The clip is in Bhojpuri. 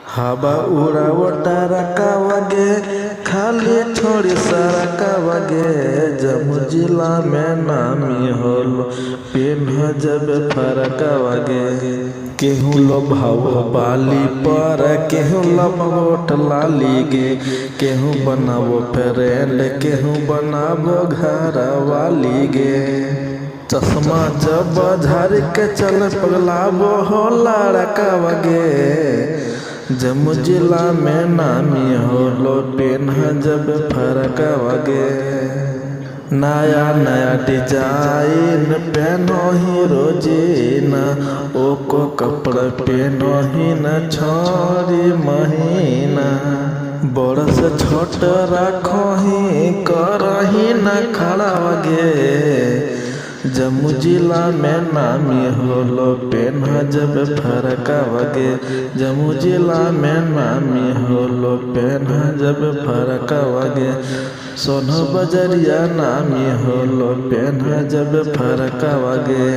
हवा उड़ावटा रकावगे खाली छोड़ी सरकावगे। जम्मू जिला में नामी होलो पेन जब फरकावगे। केहू लो भाव बाली पर केहू लमोट लाली गे। केहू बनावो फ्रेंड केहू बनावो घर वाली गे। चश्मा जब झाड़ के चल पगलावो हो लड़कावगे। जम्मू जिला में नामी होलो पेन जब फरकावगे। नया नया डिजाइन पहनो ही रोजीना ओको कपड़ा पहनो ही न छोरी महीना। बड़ से छोट राखो ही करही न खड़ावगे। जम्मू जिला में नामी होलो पेन जब फरकावगे। जम्मू जिला में नामी होलो पेन जब फरकावगे। सोनो बजरिया नामी होलो पेन जब फरकावगे।